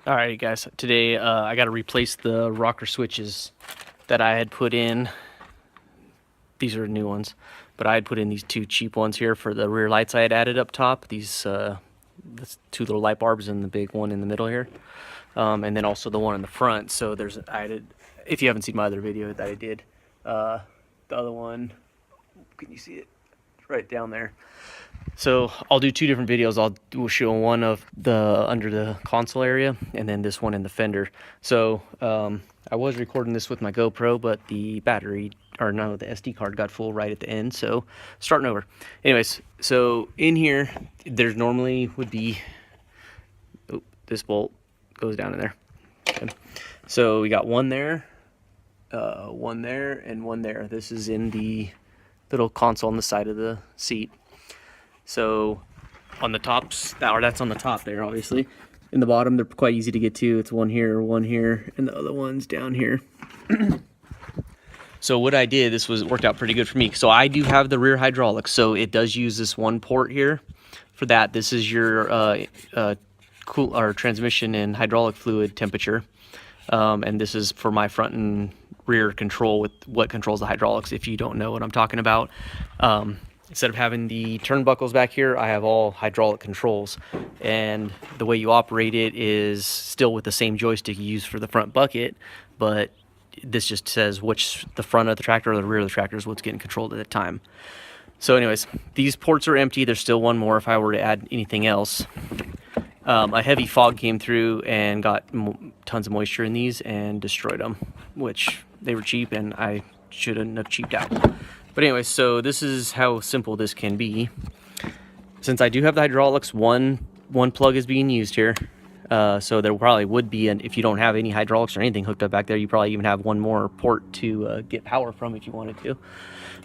Alright guys, today I got to replace the rocker switches that I had put in. These are new ones, but I had put in these two cheap ones here for the rear lights I had added up top. These two little light bulbs and the big one in the middle here, and then also the one in the front. So there's, if you haven't seen my other video that I did, the other one, can you see it? It's right down there. So I'll do two different videos. We'll show one of the under the console area and then this one in the fender. So I was recording this with my GoPro, but the battery, or no, the SD card got full right at the end, so starting over. Anyways, so in here there's normally would be, oh, this bolt goes down in there. Okay. So we got one there, and one there. This is in the little console on the side of the seat. So on the tops, that's on the top there, obviously. In the bottom, they're quite easy to get to. It's one here, and the other one's down here. So what I did, worked out pretty good for me. So I do have the rear hydraulics, so it does use this one port here for that. This is your transmission and hydraulic fluid temperature, and this is for my front and rear control with what controls the hydraulics. If you don't know what I'm talking about. Instead of having the turnbuckles back here, I have all hydraulic controls, and the way you operate it is still with the same joystick you use for the front bucket, but this just says which the front of the tractor or the rear of the tractor is what's getting controlled at the time. So anyways, these ports are empty. There's still one more if I were to add anything else. A heavy fog came through and got tons of moisture in these and destroyed them, which they were cheap and I shouldn't have cheaped out. But anyway, so this is how simple this can be. Since I do have the hydraulics, one plug is being used here. So there probably would be, if you don't have any hydraulics or anything hooked up back there, you probably even have one more port to get power from if you wanted to.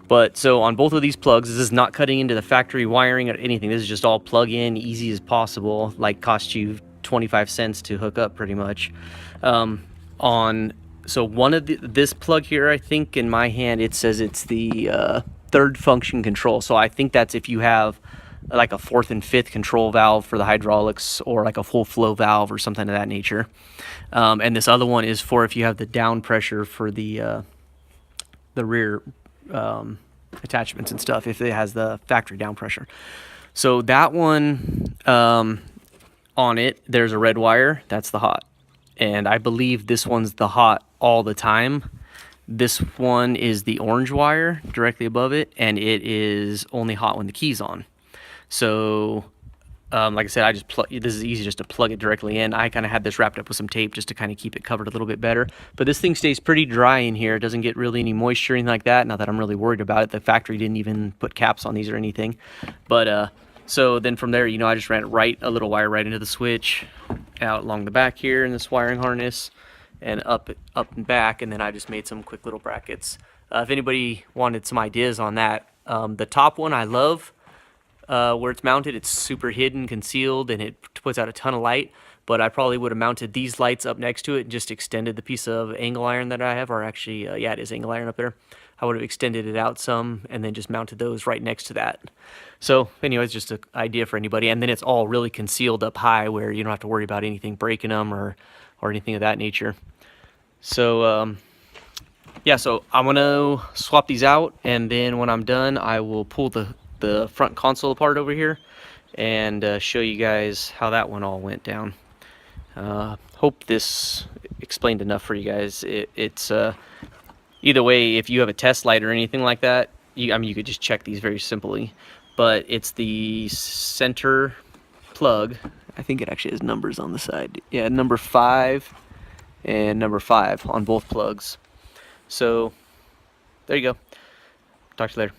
But so on both of these plugs, this is not cutting into the factory wiring or anything. This is just all plug in, easy as possible, like cost you 25 cents to hook up pretty much. So one of this plug here, I think in my hand, it says it's the third function control. So I think that's if you have like a fourth and fifth control valve for the hydraulics, or like a full flow valve or something of that nature. And this other one is for if you have the down pressure for the rear attachments and stuff, if it has the factory down pressure. So that one, on it, there's a red wire, that's the hot. And I believe this one's the hot all the time. This one is the orange wire directly above it, and it is only hot when the key's on. So like I said, this is easy just to plug it directly in. I kind of had this wrapped up with some tape just to kind of keep it covered a little bit better. But this thing stays pretty dry in here. It doesn't get really any moisture or anything like that. Not that I'm really worried about it. The factory didn't even put caps on these or anything. But so then from there, I just ran it a little wire right into the switch, out along the back here in this wiring harness, and up and back, and then I just made some quick little brackets. If anybody wanted some ideas on that, the top one I love. Where it's mounted, it's super hidden, concealed, and it puts out a ton of light. But I probably would have mounted these lights up next to it and just extended the piece of angle iron that I have, or actually, yeah, it is angle iron up there. I would have extended it out some and then just mounted those right next to that. So anyways, just an idea for anybody. And then it's all really concealed up high where you don't have to worry about anything breaking them or anything of that nature. So yeah, so I'm gonna swap these out, and then when I'm done, I will pull the front console apart over here and show you guys how that one all went down. Hope this explained enough for you guys. It's either way, if you have a test light or anything like that, you could just check these very simply. But it's the center plug. I think it actually has numbers on the side. Yeah, number 5 and number 5 on both plugs. So there you go. Talk to you later.